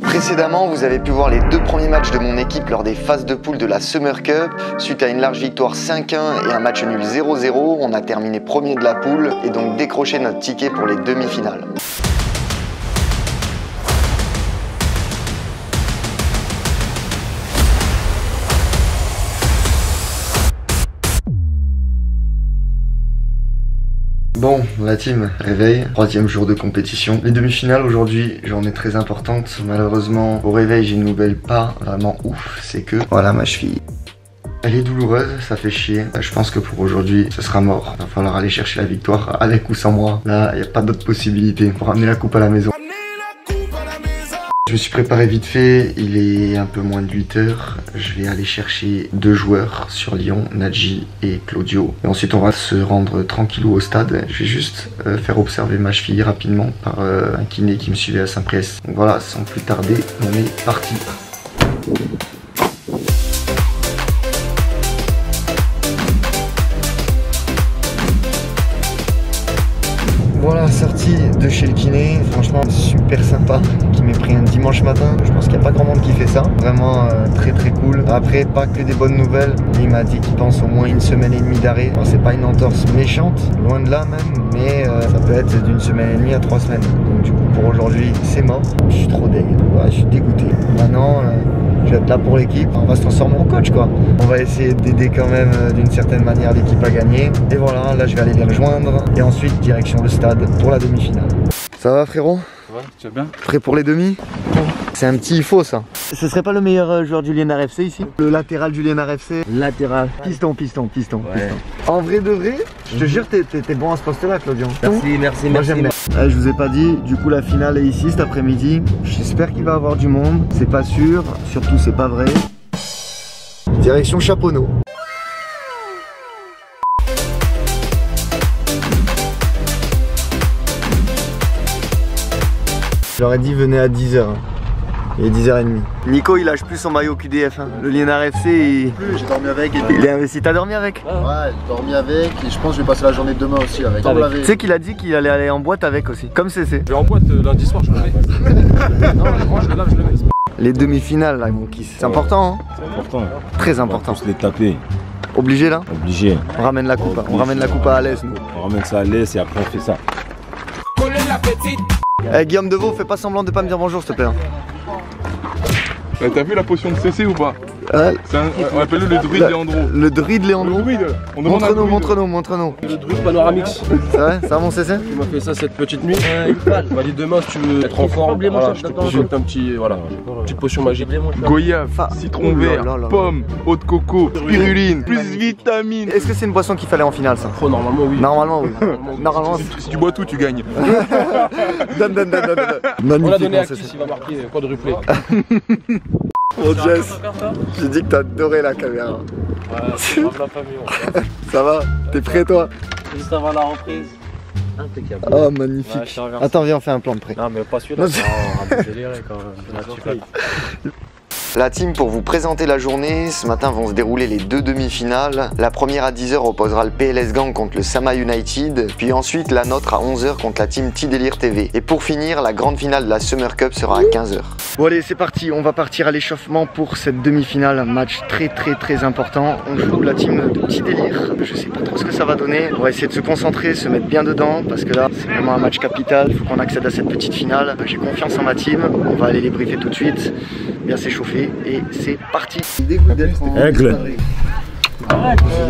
Précédemment, vous avez pu voir les 2 premiers matchs de mon équipe lors des phases de poule de la Summer Cup. Suite à une large victoire 5-1 et un match nul 0-0, on a terminé premier de la poule et donc décroché notre ticket pour les demi-finales. Bon, la team, réveil, 3e jour de compétition. Les demi-finales aujourd'hui, journée très importante. Malheureusement, au réveil, j'ai une nouvelle pas vraiment ouf. C'est que, voilà ma cheville. Elle est douloureuse, ça fait chier. Je pense que pour aujourd'hui, ce sera mort. Il va falloir aller chercher la victoire avec ou sans moi. Là, il n'y a pas d'autre possibilité pour ramener la coupe à la maison. Je me suis préparé vite fait, il est un peu moins de 8 h. Je vais aller chercher 2 joueurs sur Lyon, Nadji et Claudio. Et ensuite on va se rendre tranquillou au stade. Je vais juste faire observer ma cheville rapidement par un kiné qui me suivait à Saint-Priest. Donc voilà, sans plus tarder, on est parti. Voilà, sortie de chez le kiné, franchement super sympa, qui m'est pris un dimanche matin. Je pense qu'il n'y a pas grand monde qui fait ça, vraiment très cool. Après, pas que des bonnes nouvelles, il m'a dit qu'il pense au moins 1 semaine et demie d'arrêt. Alors c'est pas une entorse méchante, loin de là même, mais ça peut être d'1 semaine et demie à 3 semaines. Donc du coup pour aujourd'hui c'est mort, je suis trop deg, ouais, je suis dégoûté. Maintenant je vais être là pour l'équipe, on va se transformer en coach quoi. On va essayer d'aider quand même d'une certaine manière l'équipe à gagner. Et voilà, là je vais aller les rejoindre et ensuite direction le stade pour la demi-finale. Ça va frérot? Ouais, tu vas bien? Prêt pour les demi? C'est un petit faux ça. Ce serait pas le meilleur joueur du Liénard FC ici? Le latéral du Liénard FC? Latéral. Piston. Ouais. En vrai de vrai, je te jure t'es bon à ce poste là Claudio. Merci. Moi j'aime bien. Je vous ai pas dit, du coup la finale est ici cet après-midi. J'espère qu'il va y avoir du monde. C'est pas sûr, surtout c'est pas vrai. Direction Chaponneau. J'aurais dit venez à 10 h. Il est 10h30. Nico il lâche plus son maillot QDF. Le Liénard FC J'ai dormi avec. il est investi. T'as dormi avec? Ouais, j'ai dormi avec et je pense que je vais passer la journée de demain aussi avec. Tu sais qu'il a dit qu'il allait aller en boîte avec aussi, comme CC. Je vais en boîte lundi soir, je le mets. Non, moi je le lave, je le mets. Les demi-finales là mon kiss, c'est important hein? C'est important. Très important. On va tous les taper. Obligé là? Obligé. On ramène la coupe, on ramène la coupe à Alès nous. On ramène ça à l'aise et après on fait ça. Eh Guillaume Deveau, fais pas semblant de pas me dire bonjour s'il te plaît. T'as vu la potion de CC ou pas? On appelle le druide Léandro. Le druide Léandro? Le druide. Montre-nous. Le druide panoramix. C'est vrai? Ça va mon CC? Tu m'as fait ça cette petite nuit. On m'a dit demain si tu veux être en forme, voilà, je te consulte un petit, voilà, petite potion magique. Goyave, citron vert, pomme, eau de coco, spiruline, plus vitamine. Est-ce que c'est une boisson qu'il fallait en finale ça? Oh, normalement oui. Normalement oui. Normalement Si tu bois tout, tu gagnes. Donne. On l'a donné à qui s'il va marquer quadruplé. Oh Jess, j'ai dit que t'as adoré la caméra. Ouais, grave la famille. Ça va? T'es prêt toi? Juste avant la reprise. Impeccable. Oh magnifique. Ouais, attends, viens on fait un plan de prêt. Non mais pas celui-là, on va délirer quand même. La team, pour vous présenter la journée, ce matin vont se dérouler les 2 demi-finales. La première à 10 h opposera le PLS Gang contre le Sama United, puis ensuite la nôtre à 11 h contre la team T-Délire TV. Et pour finir, la grande finale de la Summer Cup sera à 15 h. Bon allez, c'est parti, on va partir à l'échauffement pour cette demi-finale, un match très important. On joue la team de T-Délire, je sais pas trop ce que ça va donner. On va essayer de se concentrer, se mettre bien dedans, parce que là, c'est vraiment un match capital, il faut qu'on accède à cette petite finale. J'ai confiance en ma team, on va aller les briefer tout de suite, bien s'échauffer. Et c'est parti. Dégoût d'être en Aigle.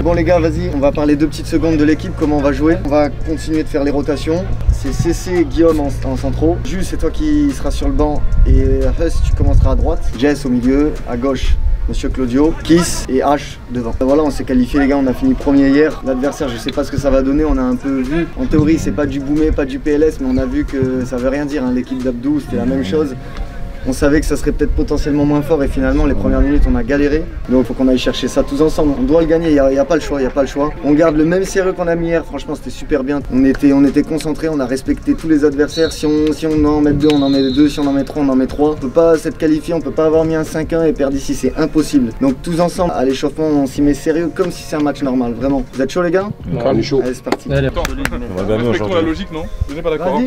Bon les gars, vas-y, on va parler 2 petites secondes de l'équipe, comment on va jouer. On va continuer de faire les rotations. C'est CC et Guillaume en centraux. Jules, c'est toi qui seras sur le banc. Et Huss, tu commenceras à droite. Jess au milieu, à gauche, Monsieur Claudio, Kiss et H devant. Voilà, on s'est qualifié les gars, on a fini premier hier. L'adversaire, je sais pas ce que ça va donner, on a un peu vu. En théorie, c'est pas du Boumé, pas du PLS, mais on a vu que ça veut rien dire. Hein. L'équipe d'Abdou, c'était la même chose. On savait que ça serait peut-être potentiellement moins fort et finalement les premières minutes on a galéré. Donc il faut qu'on aille chercher ça tous ensemble. On doit le gagner, il n'y a pas le choix, On garde le même sérieux qu'on a mis hier, franchement c'était super bien. On était concentrés, on a respecté tous les adversaires. Si on en met 2, on en met 2, si on en met 3, on en met 3. On peut pas s'être qualifié, on peut pas avoir mis un 5-1 et perdre ici, c'est impossible. Donc tous ensemble, à l'échauffement on s'y met sérieux comme si c'est un match normal, vraiment. Vous êtes chaud les gars? On est chaud. Allez c'est parti. On va gagner Respectons la logique, non? Vous n'êtes pas d'accord?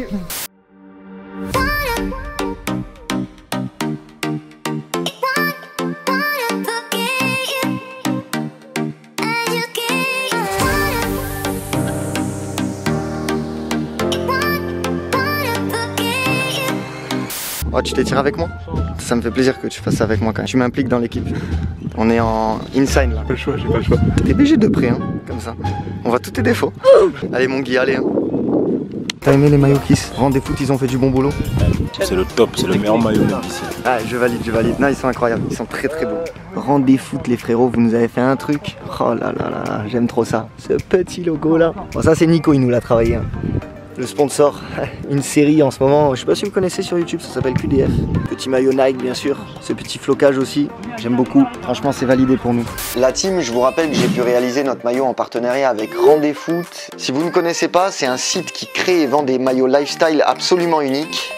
tu t'étires avec moi? Ça me fait plaisir que tu fasses ça avec moi quand même. Tu m'impliques dans l'équipe. On est en inside là. Pas le choix, j'ai pas le choix. T'es obligé de près, hein, comme ça. On voit tous tes défauts. Allez mon Guy, allez. Hein. T'as aimé les maillots Kiss? Rendez foot, ils ont fait du bon boulot. C'est le top, c'est le meilleur maillot d'ici. Ah, je valide, je valide. Non, ils sont incroyables, ils sont très très beaux. Rendez foot les frérots, vous nous avez fait un truc. Oh là là là, j'aime trop ça. Ce petit logo là. Bon, ça c'est Nico, il nous l'a travaillé. Hein. Le sponsor, une série en ce moment, je sais pas si vous connaissez sur YouTube, ça s'appelle QDF. Petit maillot Nike bien sûr, ce petit flocage aussi, j'aime beaucoup. Franchement c'est validé pour nous. La team, je vous rappelle que j'ai pu réaliser notre maillot en partenariat avec Rendez Foot. Si vous ne connaissez pas, c'est un site qui crée et vend des maillots lifestyle absolument uniques.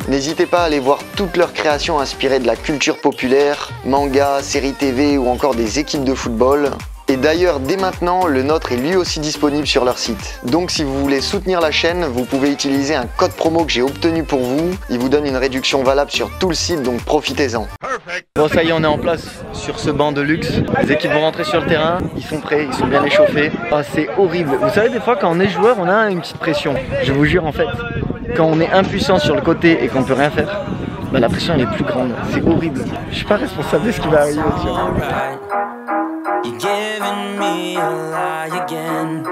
N'hésitez pas à aller voir toutes leurs créations inspirées de la culture populaire, manga, séries TV ou encore des équipes de football. Et d'ailleurs, dès maintenant, le nôtre est lui aussi disponible sur leur site. Donc si vous voulez soutenir la chaîne, vous pouvez utiliser un code promo que j'ai obtenu pour vous. Il vous donne une réduction valable sur tout le site, donc profitez-en. Bon ça y est, on est en place sur ce banc de luxe. Les équipes vont rentrer sur le terrain, ils sont prêts, ils sont bien échauffés. Oh, c'est horrible. Vous savez, des fois quand on est joueur, on a une petite pression. Je vous jure en fait, quand on est impuissant sur le côté et qu'on peut rien faire, bah, la pression elle est plus grande. C'est horrible. Je suis pas responsable de ce qui va arriver. You're giving me a lie again.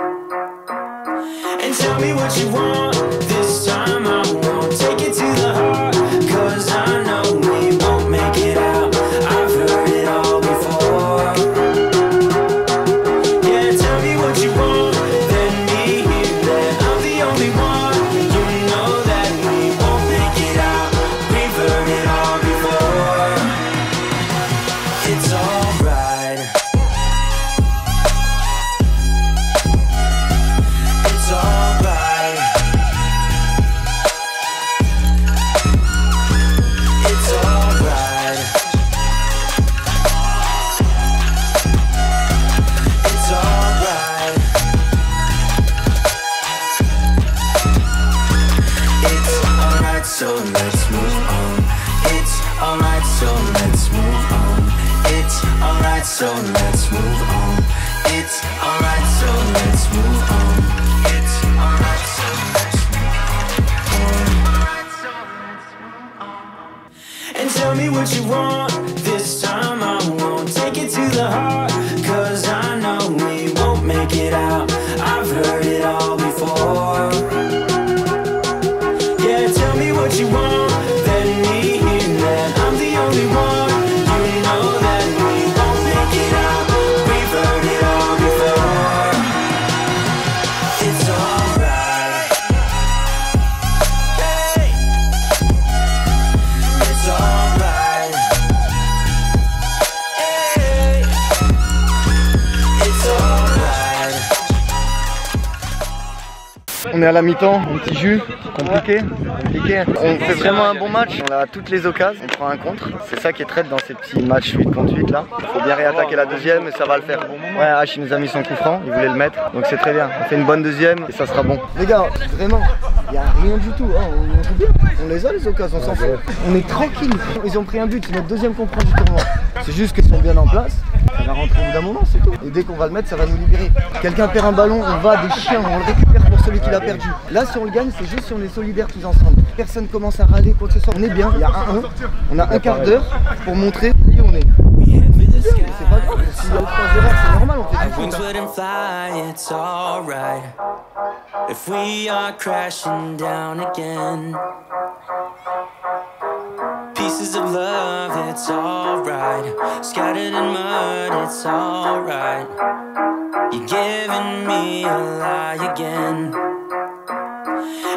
And tell me what you want. This time I won't take it to the heart. Cause I know we won't make it out. I've heard it all before. Yeah, tell me what you want. Let me hear that I'm the only one. You know that we won't make it out. We've heard it all before. It's alright. So let's move on. It's alright, so let's move on. It's alright, so let's move on. It's alright, so let's move on. It's alright, so let's move on. And tell me what you want. This time I won't take it to the heart. Cause I know we won't make it out. I've heard it all before. What you want, let me hear that I'm the only one. You know that we won't make it out. We've heard it all before. It's alright. Hey, it's alright. Hey, it's alright. On est à la mi-temps, un petit jus, compliqué. On fait vraiment un bon match, on a toutes les occasions, on prend un contre. C'est ça qui est traite dans ces petits matchs 8 contre 8 là. Il faut bien réattaquer la deuxième et ça va le faire. Ouais, H il nous a mis son coup franc, il voulait le mettre. Donc c'est très bien, on fait une bonne deuxième et ça sera bon. Les gars, vraiment, il n'y a rien du tout, hein. On joue bien. On les a les occasions, on s'en fout. On est tranquille. Ils ont pris un but, c'est notre deuxième coup franc du tournoi. C'est juste qu'ils sont bien en place. Ça va rentrer au bout d'un moment, c'est tout. Et dès qu'on va le mettre, ça va nous libérer. Quelqu'un perd un ballon, on va des chiens, on le récupère pour celui qui l'a perdu. Là, si on le gagne, c'est juste si on est solidaires tous ensemble. Personne commence à râler, quoi que ce soit. On est bien, il y a 1-1. On a un quart d'heure pour montrer qui on est. C'est pas grave, s'il y a 3 erreurs, c'est normal, on fait du foot. It's alright if we are crashing down again. Pieces of love, it's alright. Scattered in mud, it's alright. You're giving me a lie again.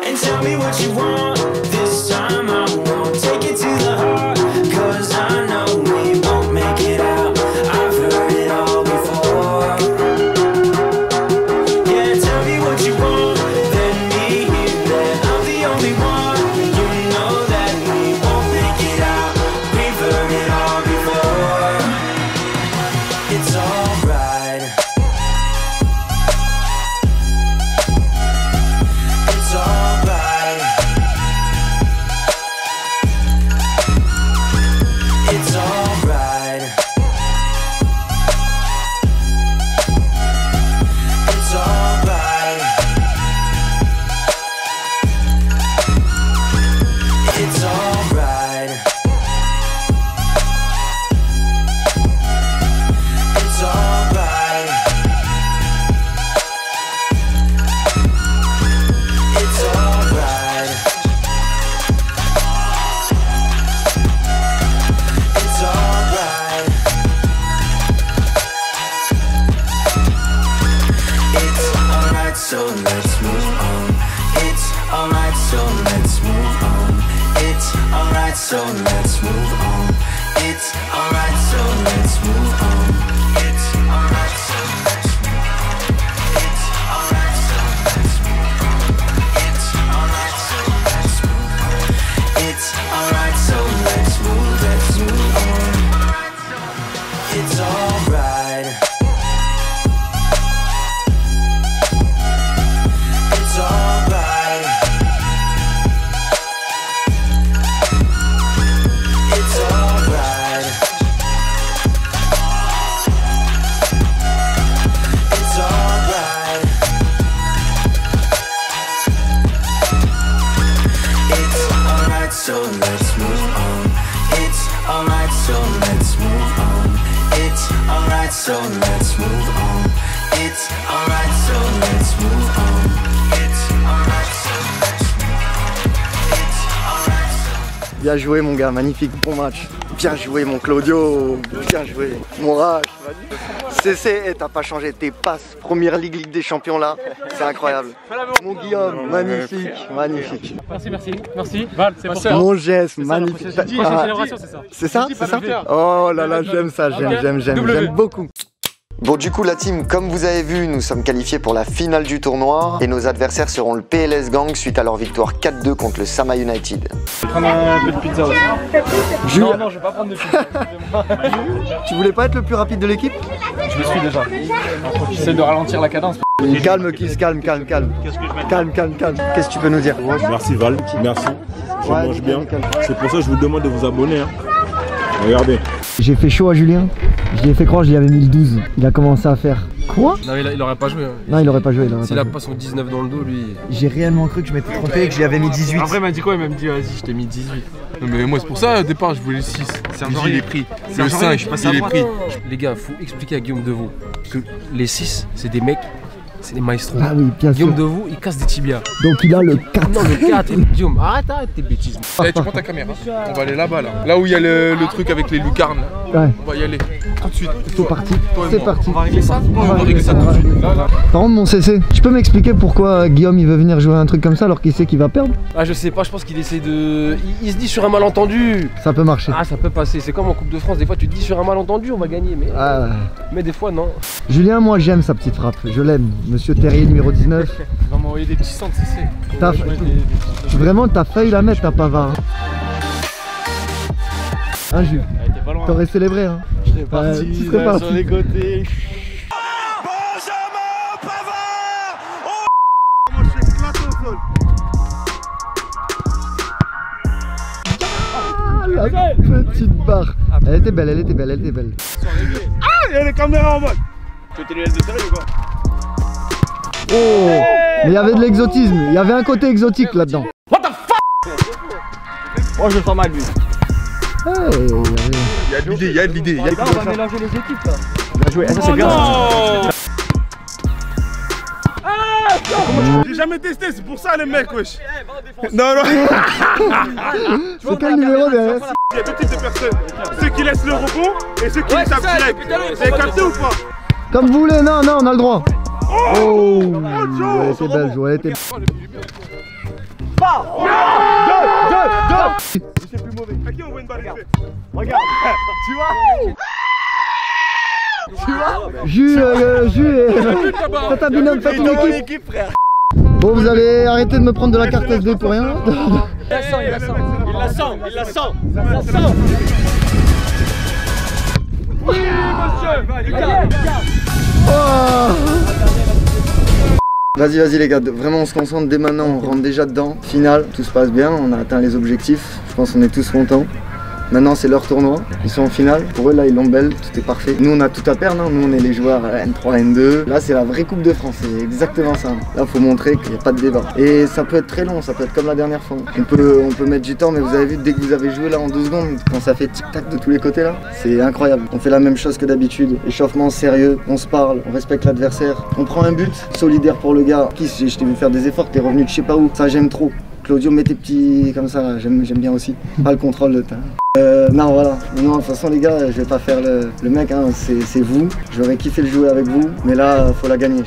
And tell me what you want. This time I won't take it to the heart. Cause I know we won't make it out. I've heard it all before. Yeah, tell me what you want. Let me hear that I'm the only one. You know that we won't make it out. We've heard it all before. It's alright. It's alright. so let's move on. It's alright, so let's move on. It's alright, so let's move on. It's alright, so let's move on. It's alright, so let's move on. It's alright, so let's move on. It's alright. It's alright. It's alright. It's alright. It's alright, so let's move on. It's alright, so let's move on. It's alright, so let's move on. It's alright, so let's move on. It's alright, so let's move on. It's alright, so. Bien joué mon gars, magnifique, bon match. Bien joué mon Claudio, bien joué. Mon Rach, CC, t'as pas changé tes passes. Première Ligue des Champions là, c'est incroyable. Mon Guillaume, magnifique, magnifique. Merci. Val, c'est pour ça. Mon geste, magnifique. Prochaine célébration, c'est ça. C'est ça, c'est ça. Oh là là, j'aime ça, j'aime beaucoup. Bon du coup la team, comme vous avez vu, nous sommes qualifiés pour la finale du tournoi et nos adversaires seront le PLS Gang suite à leur victoire 4-2 contre le Sama United. Je vais prendre un peu de pizza aussi. Non, je vais pas prendre de pizza. Tu voulais pas être le plus rapide de l'équipe? Je le suis déjà. J'essaie de ralentir la cadence. Calme Kiss, calme. Calme. Qu'est-ce que tu peux nous dire? Merci Val, merci. Je mange bien. C'est pour ça que je vous demande de vous abonner. Hein. Regardez. J'ai fait chaud à Julien. Je lui ai fait croire que je lui avais mis le 12. Il a commencé à faire. Quoi? Non, il aurait pas joué. Hein. Non, il aurait pas joué. S'il a pas son 19 dans le dos, lui. J'ai réellement cru que je m'étais trompé et que je lui avais mis 18. Après, il m'a dit quoi? Il m'a dit, vas-y, je t'ai mis 18. Non, mais moi, c'est pour ça, au départ, je voulais le 6. Il est pris. Le 5, il est pris. Les gars, faut expliquer à Guillaume Devaux que les 6, c'est des mecs. C'est des maestros. Ah oui, bien sûr. Guillaume Devaux, il casse des tibias. Donc il a le 4. Non, le 4. Guillaume, arrête tes bêtises. Allez, tu prends ta caméra. On va aller là-bas, là. Là où il y a le truc avec les lucarnes. Là. Ouais. On va y aller. Tout de suite. C'est parti. C'est parti. On va régler ça. On va régler ça tout de suite. Là. Par contre, mon CC, tu peux m'expliquer pourquoi Guillaume il veut venir jouer un truc comme ça alors qu'il sait qu'il va perdre? Ah, je sais pas, je pense qu'il essaie de. Il se dit sur un malentendu. Ça peut marcher. Ah, ça peut passer. C'est comme en Coupe de France. Des fois, tu te dis sur un malentendu, on va gagner. Mais des fois, non. Julien, moi j'aime sa petite frappe. Je l'aime. Monsieur Terrier, numéro 19. Il va m'envoyer des petits centres, c'est. Vraiment, t'as failli la mettre, ta Pavard. Hein, Jules? T'es pas loin. T'aurais célébré, hein? Je serais parti, tu serais parti sur les côtés. Ah, la petite barre. Elle était belle. Ah, il y a les caméras en mode. Tu veux tes lunettes de sérieux ou quoi? Oh, mais il y avait de l'exotisme, il y avait un côté exotique là-dedans. What the fuck? Oh, je le sens mal, lui. Il y a de l'idée. On va mélanger les équipes là. Bien joué, ça c'est bien. J'ai jamais testé, c'est pour ça les mecs, wesh. Non. C'est quel numéro derrière? Il y a deux types de personnes. Ceux qui laissent le rebond et ceux qui les tapent direct. Vous avez capté ou pas? Comme vous voulez, non, on a le droit. Oh, elle était belle, Jo, elle était belle. Je sais plus mauvais. À qui on voit une balle épée? Regarde, tu vois? Jules, faites un binôme, faites une équipe. Bon, vous allez arrêter de me prendre de la carte SD pour rien. Il la sent. Oui, monsieur. Oh. Vas-y les gars, vraiment on se concentre dès maintenant, on rentre déjà dedans. Finale, tout se passe bien, on a atteint les objectifs, je pense qu'on est tous contents. Maintenant c'est leur tournoi, ils sont en finale, pour eux là ils l'ont belle, tout est parfait. Nous on a tout à perdre, hein. Nous on est les joueurs N3, N2. Là c'est la vraie Coupe de France, c'est exactement ça. Là faut montrer qu'il n'y a pas de débat. Et ça peut être très long, ça peut être comme la dernière fois. On peut mettre du temps, mais vous avez vu dès que vous avez joué là en 2 secondes, quand ça fait tic-tac de tous les côtés là, c'est incroyable. On fait la même chose que d'habitude, échauffement sérieux, on se parle, on respecte l'adversaire. On prend un but, solidaire pour le gars. Je t'ai vu faire des efforts, t'es revenu de je sais pas où, ça j'aime trop. Claudio, mets tes petits comme ça, j'aime bien aussi. Pas le contrôle de ta... non voilà, non de toute façon les gars, je vais pas faire le mec, hein, c'est vous. J'aurais kiffé le jouer avec vous, mais là faut la gagner.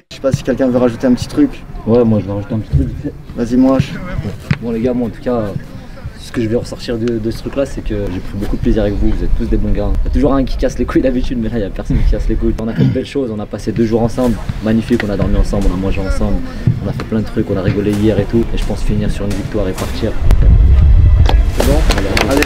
Je sais pas si quelqu'un veut rajouter un petit truc. Ouais, moi je vais rajouter un petit truc. Vas-y moi. Bon les gars, moi en tout cas, Ce que je vais ressortir de ce truc là, c'est que j'ai pris beaucoup de plaisir avec vous, vous êtes tous des bons gars. Il y a toujours un qui casse les couilles d'habitude, mais là il n'y a personne qui casse les couilles. On a fait de belles choses, on a passé 2 jours ensemble, magnifique, on a dormi ensemble, on a mangé ensemble, on a fait plein de trucs, on a rigolé hier et tout. Et je pense finir sur une victoire et partir. C'est bon? Allez.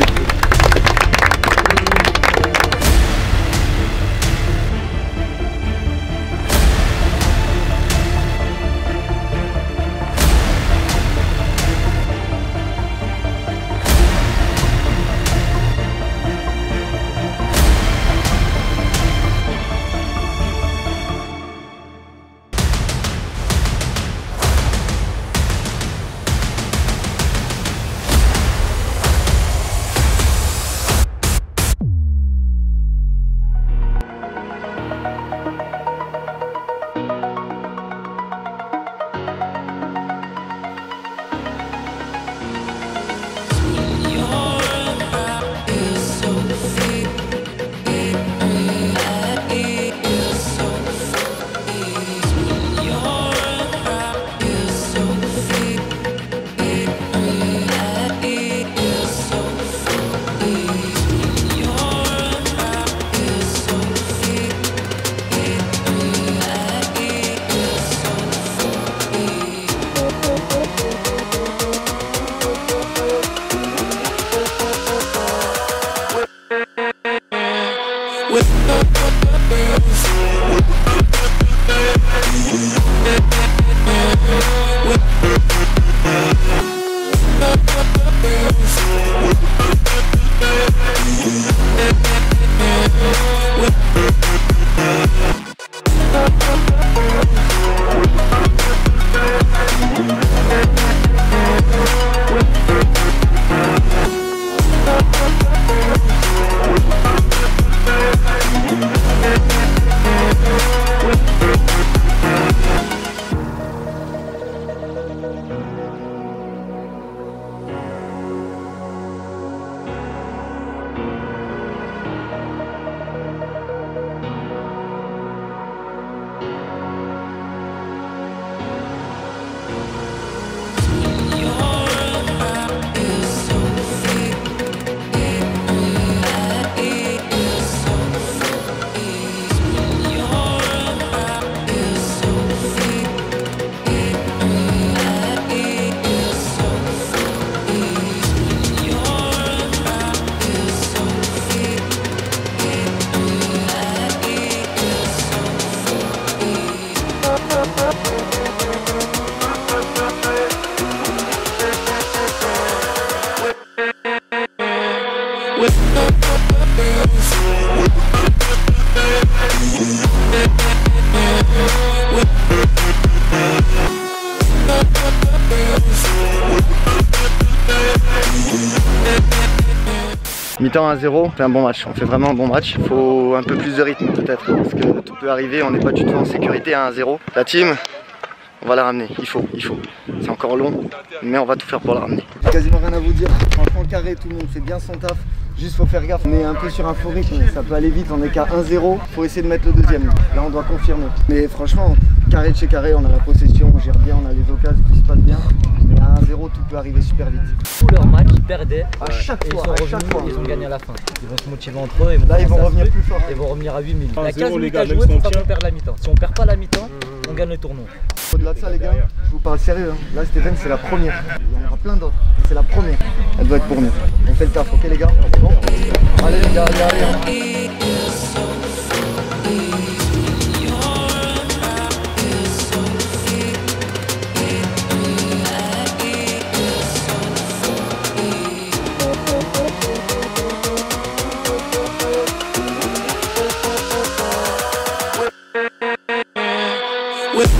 Mi-temps 1-0, c'est un bon match, on fait vraiment un bon match. Il faut un peu plus de rythme peut-être, parce que tout peut arriver, on n'est pas du tout en sécurité à 1-0. La team, on va la ramener, il faut. C'est encore long, mais on va tout faire pour la ramener. J'ai quasiment rien à vous dire, franchement carré, tout le monde fait bien son taf. Juste faut faire gaffe, on est un peu sur un faux rythme, ça peut aller vite, on est qu'à 1-0, faut essayer de mettre le deuxième. Là on doit confirmer. Mais franchement, carré de chez carré, on a la possession, on gère bien, on a les occasions, tout se passe bien. Mais à 1-0, tout peut arriver super vite. Tous leurs matchs, ils perdaient. À chaque fois, ils ont gagné à la fin. Ils vont se motiver entre eux. Là ils vont revenir plus fort. Ils vont revenir à 8000. Il y a 15 les minutes gars, à jouer pour pas qu'on perde la mi-temps. Si on perd pas la mi-temps, on gagne le tournoi. Au-delà de ça les gars, je vous parle sérieux, hein. Là Stéphane c'est la première. Il y en aura plein d'autres, c'est la première. Elle doit être pour nous. On fait le taf, ok les gars? C'est bon? Allez les gars, allez. With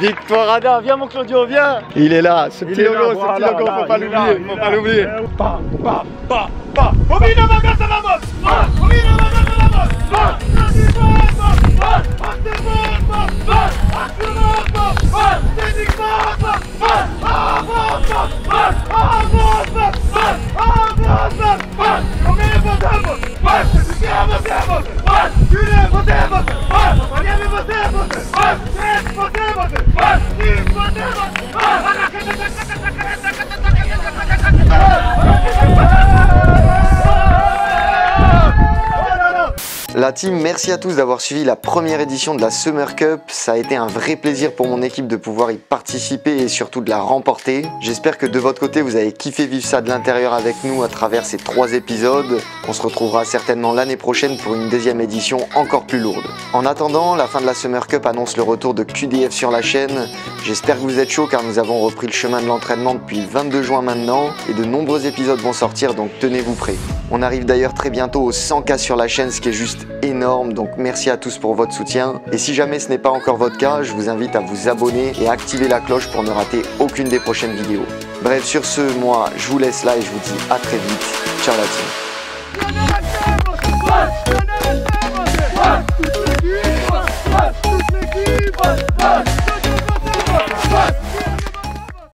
Victoire Ada, viens mon Claudio, viens. Il est là, ce petit logo, faut pas l'oublier, faut pas l'oublier. La team, merci à tous d'avoir suivi la première édition de la Summer Cup. Ça a été un vrai plaisir pour mon équipe de pouvoir y participer et surtout de la remporter. J'espère que de votre côté, vous avez kiffé vivre ça de l'intérieur avec nous à travers ces 3 épisodes. On se retrouvera certainement l'année prochaine pour une deuxième édition encore plus lourde. En attendant, la fin de la Summer Cup annonce le retour de QDF sur la chaîne. J'espère que vous êtes chauds car nous avons repris le chemin de l'entraînement depuis le 22 juin maintenant et de nombreux épisodes vont sortir, donc tenez-vous prêts. On arrive d'ailleurs très bientôt aux 100K sur la chaîne, ce qui est juste énorme, donc merci à tous pour votre soutien. Et si jamais ce n'est pas encore votre cas, je vous invite à vous abonner et à activer la cloche pour ne rater aucune des prochaines vidéos. Bref, sur ce, moi, je vous laisse là et je vous dis à très vite. Ciao la team.